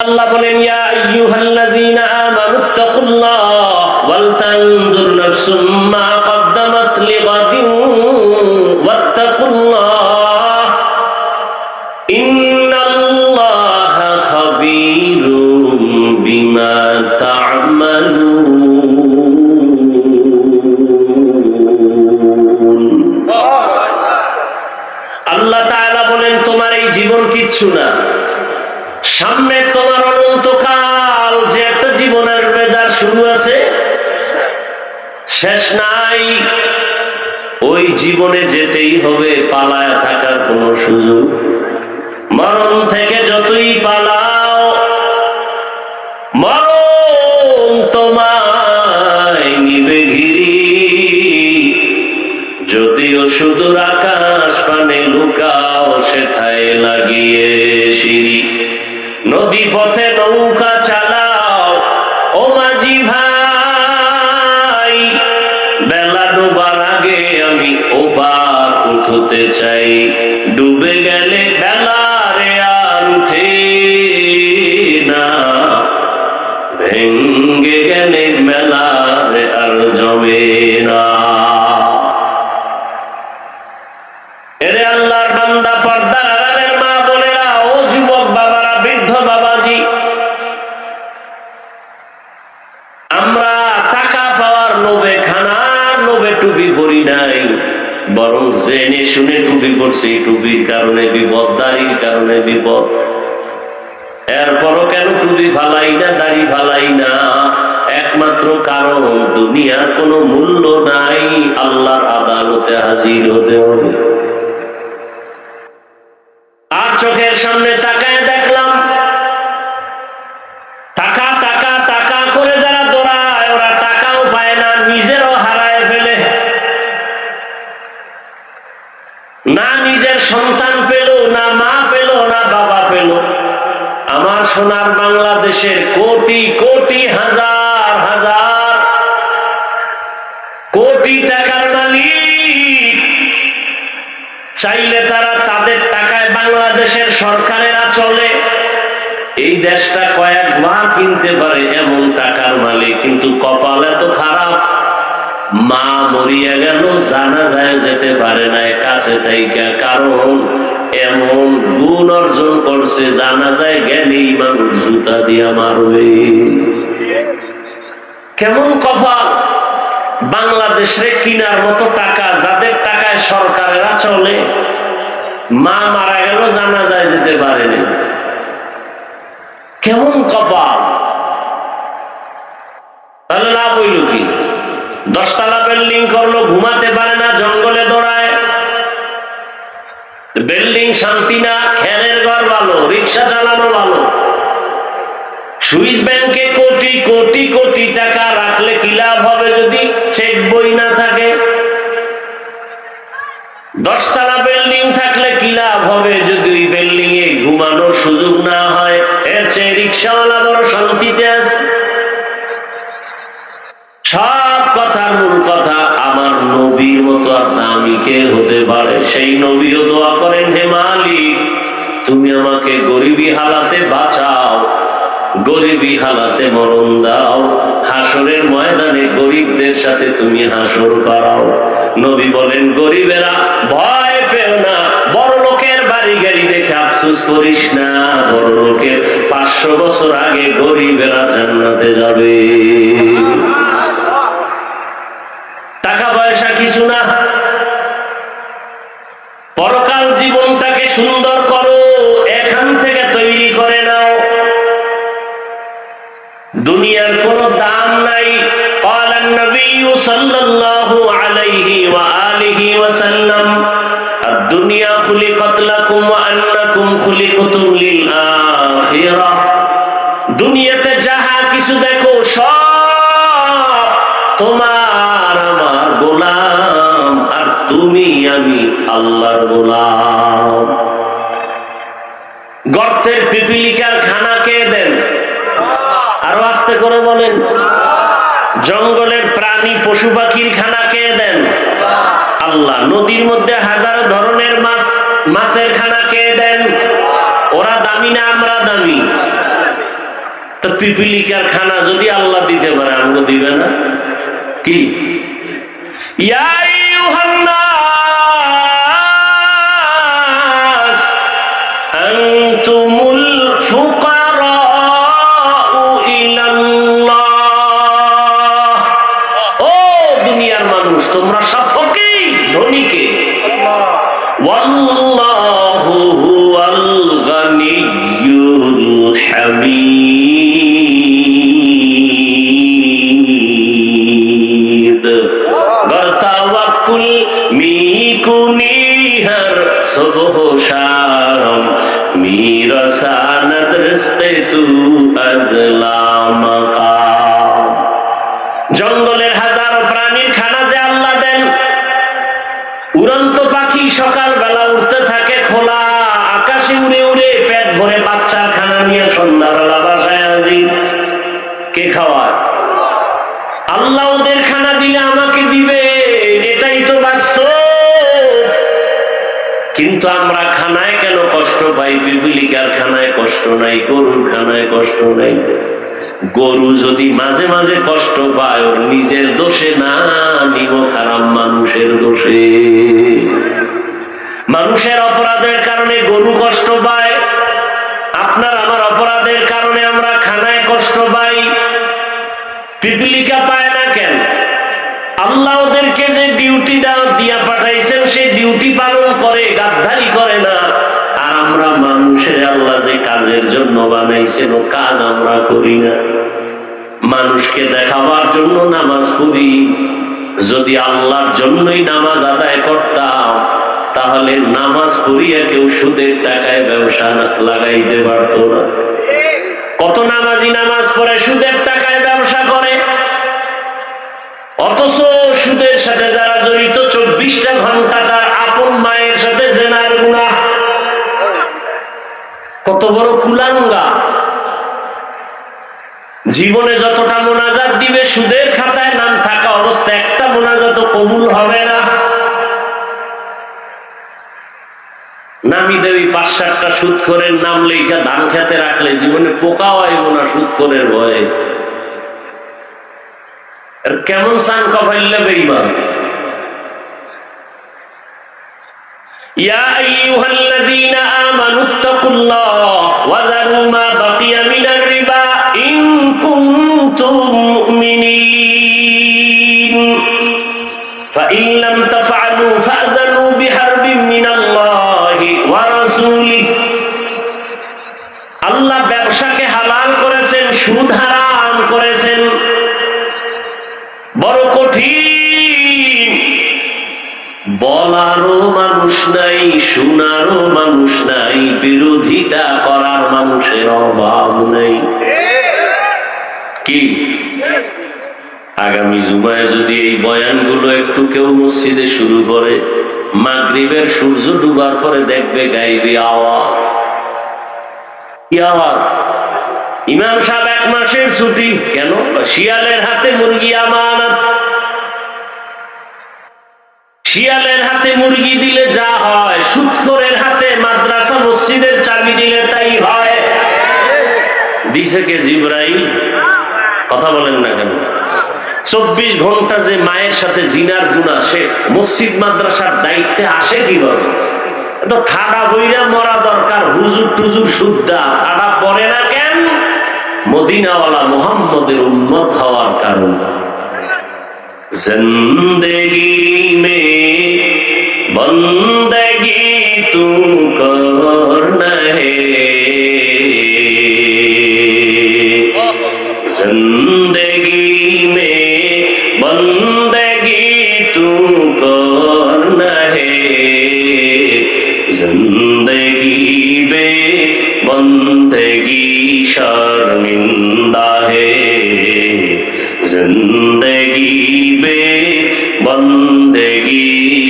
আল্লাহ বলেন, ইয়া আইয়ুহাল্লাযীনা আমানুত্তাকুল্লাহ ওয়াল তানজুর নাফসুম মা কদ্দামাত লিগাদিন ওয়াত্তাকুল্লাহ ইন্নাল্লাহা খাবীরুম বিমা তা'মালুন। আল্লাহ তাআলা বলেন, তোমার এই জীবন কিচ্ছু না, সামনে তোমার অনন্তকাল যে একটা জীবন আসবে, যার শুরু আছে শেষ নাই। ওই জীবনে যেতেই হবে, পালায় থাকার কোনো সুযোগ। মরণ থেকে যতই পালাও, মরণ তোমায় নিবে ঘিরি। যদিও সুদূর আকাশ পানে লুকাও, সেথায় লাগিয়ে সিঁড়ি। নদী পথে নৌকা চালাও ও মাঝি ভাই, বেলা ডুবার আগে আমি ওপার উঠতে চাই। ডুবে গেলে বেলা রে আর উঠে না, ভেঙ্গে গেলে মেলা রে আর জমে না। এরে আল্লাহর বান্দা, পর্দার আড়ালের মা বোনেরা, ও যুবক বাবারা, বৃদ্ধ বাবাজি, আমরা টাকা পাওয়ার লোভে, খানার লোভে টুপি পরি নাই, বরং জেনে শুনে টুপি পরছি। টুপির কারণে বিপদ, দাড়ির কারণে বিপদ। এরপরও কেন টুপি ফালাই না, দাড়ি ফালাই না? একমাত্র কারণ, দুনিয়ার কোনো মূল্য নাই, আল্লাহর আদালতে হাজির হতে হবে। আর চোখের সামনে তাকায় দেখলাম, টাকা টাকা টাকা করে যারা দৌড়ায়, ওরা টাকাও পায় না, নিজেরও হারায় ফেলে। না নিজের সন্তান পেল, না মা পেল, না বাবা পেল। আমার সোনার বাংলাদেশের কোটি কোটি, হাজার হাজার কোটি টাকার মালিক, চাইলে তারা তাদের টাকায় বাংলাদেশের সরকারেরা চলে, এই দেশটা কয়েকবার কিনতে পারে, এমন টাকার মালিক। কিন্তু কপাল এত খারাপ, মা মরিয়া গেল, জানাজায় যেতে পারে না কাছে থেকে। কারণ এমন গুণ অর্জন করছে, জানাজায় গেলেই মানুষ জুতা দিয়া মারবে। কেমন কপাল! বাংলাদেশে কিনার মতো টাকা, যাদের টাকায় সরকারেরা চলে, মা মারা গেল, জানাজায় যেতে পারেনি। কেমন কপাল! তাহলে লাভ হইল কি? 10 তলা বিল্ডিং করলো, ঘুমাতে পারে না, জঙ্গলে দৌড়ায়। বিল্ডিং শান্তি না, খেরের ঘর ভালো, রিক্সা চালানো ভালো। সুইস ব্যাংকে কোটি কোটি কোটি টাকা রাখলে কি লাভ হবে যদি চেক বই না থাকে? 10 তলা বিল্ডিং থাকলে কি লাভ হবে যদি ওই বিল্ডিং এ ঘুমানোর সুযোগ না হয়? এর চেয়ে রিক্সাওয়ালা বড় শান্তিতে আছে। সব কথার মূল কথা, আমার নবীর মতো আর দামি কে হতে পারে? সেই নবীও দোয়া করেন, হে মালিক, তুমি আমাকে গরিবী হালাতে বাঁচাও, গরিবী হালাতে মরণ দাও, হাসরের ময়দানে গরিবদের সাথে তুমি হাসর করাও। নবী বলেন, গরিবেরা ভয় পেও না, বড় লোকের বাড়ি গাড়ি দেখে আফসোস করিস না, বড় লোকের 500 বছর আগে গরিবেরা জান্নাতে যাবে। টাকা পয়সা কিছু না, পরকাল জীবনটাকে সুন্দর করো, এখান থেকে তৈরি করে নাও। দুনিয়ার কোনো দাম নাই। قال النبي صلى الله عليه وآله وسلم الدنيا خلقت لكم وأنكم خلقتم للآخرة। দুনিয়াতে যাহা কিছু দেখো সব তোমার আমার গোলাম, আর তুমি আমি আল্লাহর গোলাম। গর্তের পিপিলিকার খানা কে দেন? আরো আস্তে করে বলেন। জঙ্গলের প্রাণী পশু পাখির খানা কে দেন? আল্লাহ। নদীর মধ্যে হাজারো ধরনের মাছ, মাছের খানা কে দেন? ওরা দামি না আমরা দামি? তো পিপিলিকার খানা যদি আল্লাহ দিতে পারে আমগো দিবে না? কি ইয়া আইয়ুহান নাস আনতুমুল ফুকারাউ ইলাল্লাহ, ও দুনিয়ার মানুষ তোমরা সব ফকির, ধনী কে? ওয়াল্লাহু হুয়াল গানিয়্যুল হামিদ। गर तवक्कुल मीकुनी हर सुबह शाम, मेरा सानद रिश्ते तू अजला मकाम। জঙ্গলের হাজারো প্রাণীর খানা যে আল্লাহ দেন, উড়ন্ত পাখি সকাল বেলা উঠতে থাকে খোলা আকাশে উড়ে উড়ে পেট ভরে বাচ্চার খানা নিয়ে সন্ধ্যাবেলা বাসায় হাজির। কে খাওয়ায়? আল্লাহ। ওদের খানা দিলে আমাকে দিবে, এটাই তো বাস্তব। কিন্তু আমরা খানায় কেন কষ্ট পাই? পিপিলিকার খানায় কষ্ট নাই, গরুর খানায় কষ্ট নাই। গরু যদি মাঝে মাঝে কষ্ট পায় ওর নিজের দোষে না, নিমক হারাম মানুষের দোষে। মানুষের অপরাধের কারণে গরু কষ্ট পায়, আপনার আমার অপরাধের কারণে আমরা খানায় কষ্ট পাই। পিপিলিকা পায় না কেন? আল্লাহ ওদেরকে যে ডিউটি দিয়া পাঠাইছেন সেই ডিউটি পালন করে, গাদ্দারি করে না। আর আমরা মানুষের আল্লাহ যে কাজের জন্য বানাইছেন ও কাজ আমরা করি না। মানুষকে দেখাবার জন্য নামাজ পড়ি, যদি আল্লাহর জন্যই নামাজ আদায় করতাম তাহলে নামাজ পড়িয়া কেউ সুদের টাকায় ব্যবসা লাগাইতে পারত না। কত নামাজি নামাজ পড়ে সুদের টাকায় ব্যবসা করে, অথচ সুদের সাথে যারা জড়িত 24টা ঘন্টা তার আপন মায়ের সাথে জেনার গুনাহ। কত বড় কুলাঙ্গা! জীবনে যতটা মোনাজাত দিবে সুদের খাতায় নাম থাকা অবস্থা একটা মোনাজাত কবুল হবে না। নামি দেবী 5-7টা সুদখোরের নাম লেখা ধান খেতে রাখলে জীবনে পোকাও আইব না সুদখোরের ভয়ে। কেমন সান কফাইলে বেঈমান। ইয়া আইয়ুহাল্লাযীনা আমানুত্তাকুল্লাহ ওয়া যারু মা বাকিয়া মিনার রিবা ইন কুনতুম মুমিনিন ফাইন লাম তাফআলু ফাযানু বিহারবিন মিনাল্লাহি ওয়া রাসূলিহি। আল্লাহ ব্যবসাকে হালাল করেছেন, সুদ হারাম করেছেন। বড় কঠিন, বলারও মানুষ নাই, শোনারও মানুষ নাই, বিরোধিতা করার মানুষের অভাব নেই। কি আগামী জুমায় যদি এই বয়ানগুলো একটু কেউ মসজিদে শুরু করে, মাগরিবের সূর্য ডুবার পরে দেখবে গাইবি আওয়াজ। কি আওয়াজ? ইমাম সাহেব 1 মাসের ছুটি। কেন? শিয়ালের হাতে মুরগি আমানত। শিয়ালের হাতে মুরগি দিলে যা হয়, সুদখোরের হাতে মাদ্রাসা মসজিদের চাবি দিলে তাই হয়। দিছে কে? জিবরাইল। কথা বলেন না কেন? 24 ঘন্টা যে মায়ের সাথে জিনার গুনাহ, সে মসজিদ মাদ্রাসার দায়িত্বে আসে কিভাবে? তো ঠাডা বইরা মরা দরকার। হুজুর টুজুর সুদ্দা ঠাডা পড়ে না কেন? মদিনাওয়ালা মুহাম্মদের উম্মত হওয়ার কারণে। জিন্দেগি মে বন্দেগি তু করনা হে, জিন্দেগি মে বন্দেগি তু করনা হে, জিন্দেগি বে বন্দেগি शर्मिंदा है, जिंदगी बे बंदगी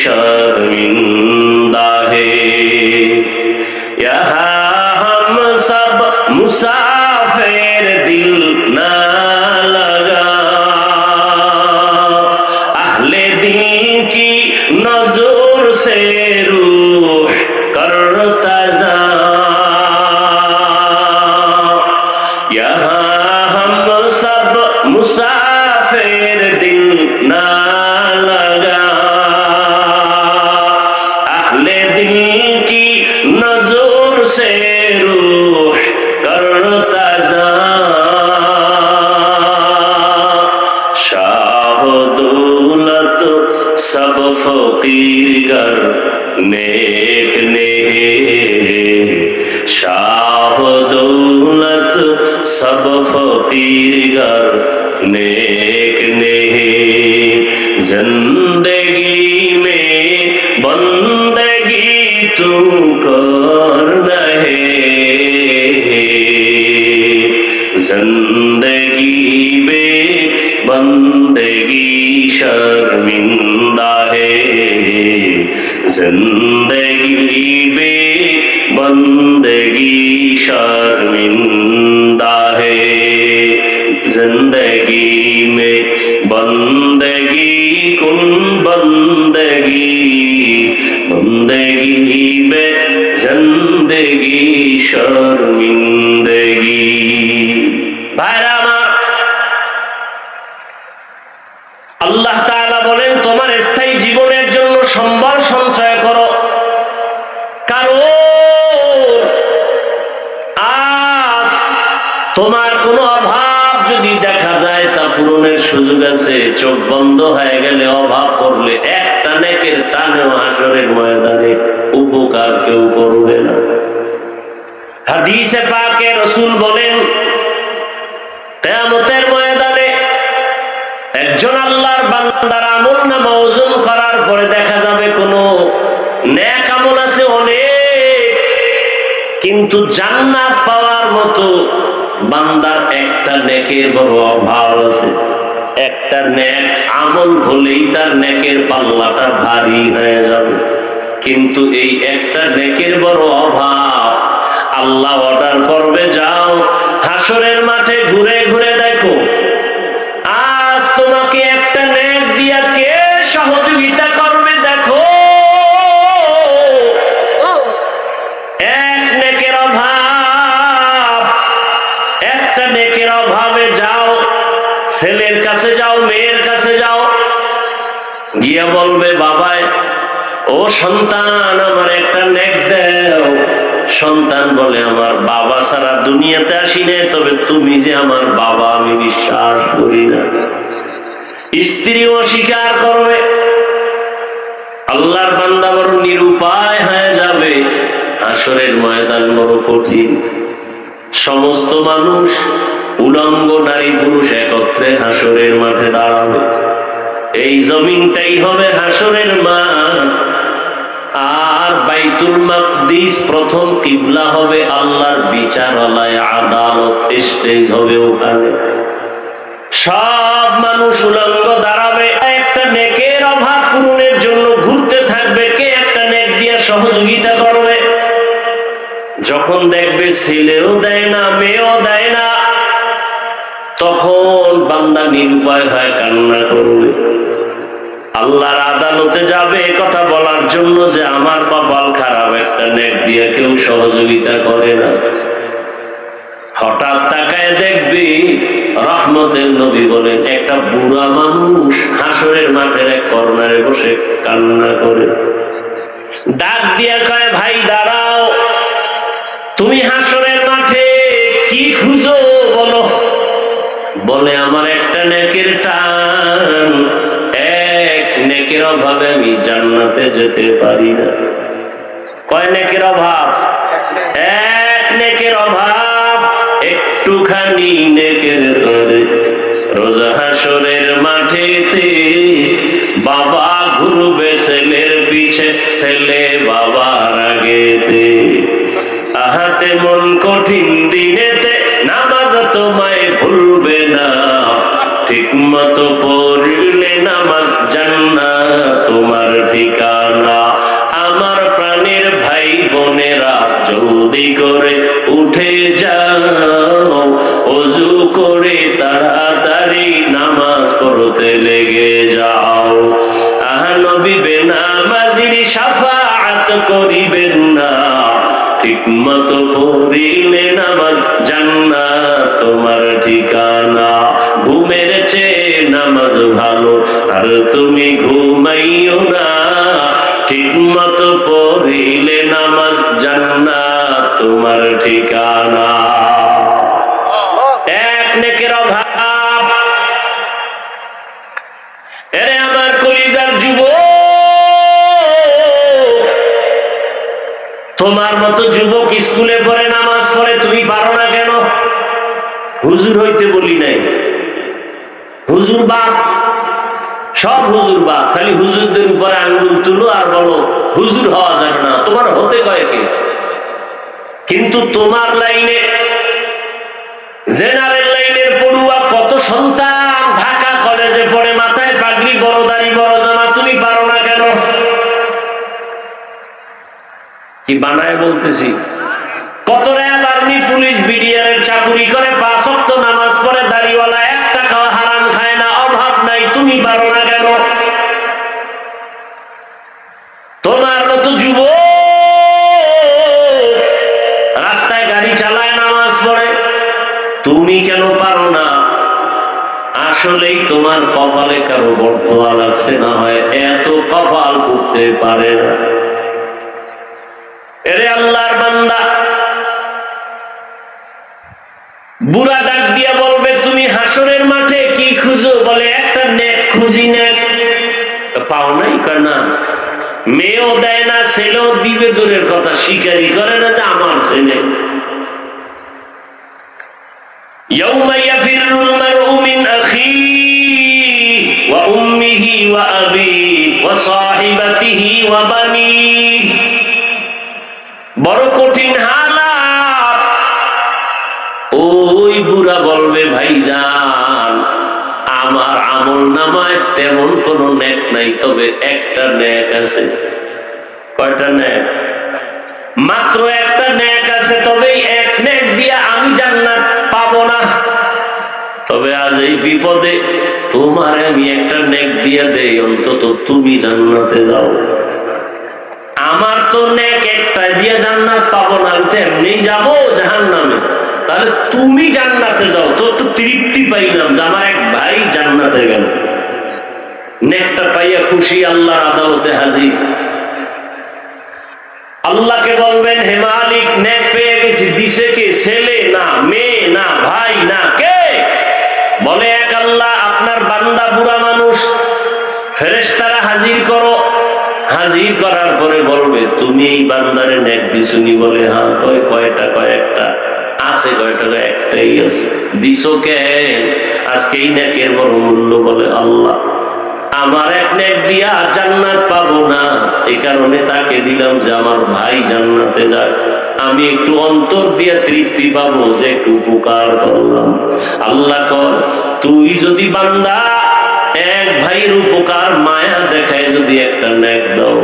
शर्मिंदा है। यहाँ हम सब मुसाफिर, दिल ना लगा अहले दिल की नजर से रूह करता जा। यहाँ हम सब मुसाफिर दिल ना लगा, अहले दिल की नजर से रूह करता जा, शाह दौलत सब फकीर गर नेक नेक, शाह दौलत सब फकीर गर नेक नेक, जिंदगी में बंदगी तू कर रहे, जिंदगी में बंदगी शर्मिंदा है, जिंदगी में बंदगी शर्मिंदा है, जिंदगी में बंदगी कुन बंदगी, बंदगी में जिंदगी शर्मिंदगी। भाइरा আমার, আল্লাহ তাআলা বলেন তোমার স্থায়ী জীবনের জন্য সম্বল সঞ্চয় করো, কারণ আজ তোমার কোনো অভাব যদি দেখা যায় তা পূরণের সুযোগ আছে। চোখ বন্ধ হয়ে গেলে, অভাব পড়লে একটা নেকের টানেও হাসরের ময়দানে উপকার কেউ করবে না। হাদিসে পাকে রাসূল বলেন কিয়ামতের ময়দানে একজন আল্লাহর বান্দার আমলনামা ওজন করার পরে দেখা যাবে কোনো নেক আমল আছে অনেক, কিন্তু জান্নাত পাওয়ার মতো বান্দার একটা নেকের বড় অভাব আছে। একটা নেক আমল হলেই তার নেকের পাল্লাটা ভারী হয়ে যাবে, কিন্তু এই একটা নেকের বড় অভাব। আল্লাহ অর্ডার করবে যাও হাসরের মাঠে ঘুরে ঘুরে দেখো আজ তোমাকে একটা নেক দিয়া কে সহযোগিতা করবে, দেখো এক নেকের অভাব, একটা নেকের অভাবে যাও, ছেলের কাছে যাও, মেয়ের কাছে যাও, গিয়া বলবে বাবায় ও সন্তান আমার একটা নেক দাও। সন্তান বলে আমার বাবা ছাড়া দুনিয়াতে আসি নাই, তবে তুমি যে আমার বাবা আমি বিশ্বাস করি না। স্ত্রীও অস্বীকার করবে। আল্লাহর বান্দা বড় নিরুপায় হয়ে যাবে। হাসরের ময়দান বড় কঠিন। সমস্ত মানুষ উলঙ্গ নারী পুরুষ একত্রে হাসরের মাঠে দাঁড়াবে। এই জমিনটাই হবে হাসরের মাঠ। আর বাইতুল মাকদিস প্রথম কিবলা হবে, আল্লাহর বিচারালয় আদালত স্টেজ হবে ওখানে। সব মানুষ উলঙ্গ দাঁড়াবে, একটা নেকের অভাব পূরণের জন্য ঘুরতে থাকবে, কে একটা নেক দিয়ে সহযোগিতা করবে। যখন দেখবে ছেলেও দেয় না, মেয়েও দেয় না, তখন বান্দা নিরুপায় হয় কান্না করবে। আল্লাহর আদালতে যাবে কথা বলার জন্য যে আমার কপাল খারাপ, একটা নেক দিয়ে কেউ সহযোগিতা করে না। হঠাৎ তাকায় দেখবি রহমতের নবী বলেন একটা বুড়া মানুষ হাসরের মাঠের এক কর্নারে বসে কান্না করে। ডাক দিয়া কয় ভাই দাঁড়াও, তুমি হাসরের মাঠে কি খুঁজো বলো। বলে আমার একটা নেকের টান, এক নেকের অভাবে আমি জান্নাতে যেতে পারি না। কয় নেকের অভাব? এক নেকের অভাব। একটুখানি নেকের ধরে রোজ হাসরের মাঠেতে বাবা ঘুরবে ছেলের পিছে, ছেলে বাবার আগেতে। আহাতে মন কঠিন দিনেতে নামাজ তোমায় ভুলবে না, ঠিক মতো পড়লে নামাজ জান্নাত তোমার ঠিকানা। আমার প্রাণের ভাই বোনেরা জলদি করে উঠে যাও, ওযু করে তাড়াতাড়ি নামাজ পড়তে লেগে যাও। আহা নবী বেনামাজির শাফাআত করিবেন না, ঠিকমতো পড়িলে নামাজ জান্নাত তোমার ঠিকানা। ঘুমের চেয়ে নামাজ ভালো আর তুমি ঘুমাইও না, ঠিকমতো পড়িলে নামাজ জান্নাত তোমার ঠিকানা। এক নেকের অভাব। এরে আমার কলিজার যুবক, তোমার মতো যুবক স্কুলে পড়ে নামাজ পড়ে, তুমি পারো না কেন? হুজুর হইতে বলি নাই, হুজুর বাপ, সব হুজুর বাপ, খালি হুজুরদের উপরে আঙ্গুল তুলো আর বলো হুজুর হওয়া যাবে না। তোমার হতে কয়েকে, কিন্তু তোমার লাইনে জেনারেল লাইনের পড়ুয়া কত সন্তান ঢাকা কলেজে পড়ে, মাথায় পাগড়ি, বড় দাড়ি, বড় জামা, তুমি পারো না কেন? কি বানায় বলতেছি? কত র্যাব, আর্মি, পুলিশ, বিডিআর এর চাকুরি করে, 5 ওয়াক্ত নামাজ পড়ে, দাড়িওয়ালা, 1 টাকাও হারাম খায় না, অভাব নাই, তুমি পারো না কেন? তোমার মতো যুবক রাস্তায় গাড়ি চালায়, নামাজ পড়ে, তুমি কেন পারো না? আসলেই তোমার কপালে কারো বর্তমান লাগছে, না হয় এত কপাল করতে পারে না। এরে আল্লাহর বান্দা, বুড়া ডাক দিয়া বলবে তুমি হাসরের মাঠে কি খুঁজো? বলে একটা নেক খুঁজি। নেক পাও নাই? না, মেয়েও দেয় না, ছেলেও দিবে দূরের কথা, স্বীকারই করে না যে আমার ছেলে। ইয়াউমা ইয়াফিরুল মারউ মিন আখিহি ওয়া উম্মিহি ওয়া আবিহি ওয়া সাহিবাতিহি ওয়া বানিহি। বড় কঠিন হালাত। ওই বুড়া বলবে ভাইজান, আমার আমল নামায় তেমন কোন নেক নাই, তবে একটা নেক আছে। কয়টা নেক? মাত্র একটা নেক আছে, তবে এক নেক দিয়া আমি জান্নাত পাবো না। তবে আজ এই বিপদে তোমার আমি একটা নেক দিয়া দেই, অন্তত তুমি জান্নাতে যাও। আমার তো নেক একটা দিয়ে জান্নাত পাবো না, আমি তো এমনি যাবো জাহান্নামে। তাহলে তুমি জান্নাতে যাও, তো একটু তৃপ্তি পাইলাম যে আমার এক ভাই জান্নাতে গেল। নেকটা পাইয়া খুশি, আল্লাহর আদালতে হাজির। আল্লাহকে বলবেন, হে মালিক, নেক পেয়ে গেছি, দিছে কে? ছেলে না, মেয়ে না, ভাই না, কে? বলে এক আল্লাহ, আপনার বান্দা বুড়া মানুষ। ফেরেশতারা হাজির করো। হাজির করার পরে বলবে, তুমি এই বান্দারে নেক দিছুনি? বলে হ্যাঁ। কয়টা? কয়েকটা আছে। কয়টা? একটাই আছে। দিছো কেন? আজকে এই নেকের বড় মূল্য। বলে আল্লাহ, আমার এক নেক দিয়া জান্নাত পাবো না, এই কারণে তাকে দিলাম যে আমার ভাই জান্নাতে যাক, আমি একটু অন্তর দিয়ে তৃপ্তি পাবো যে একটু উপকার করলাম। আল্লাহ কর, তুই যদি বান্দা এক ভাইয়ের উপকার মায়া দেখায় যদি একটা নেক দাও,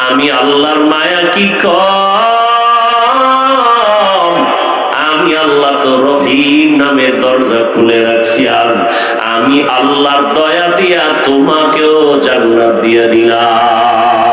আমি আল্লাহর মায়া কি কম? আমি আল্লাহ তো রহিম নামের দরজা খুলে রাখছি। আজ আমি আল্লাহর দয়া দিয়া তোমাকেও জান্নাত দিয়া দিলাম।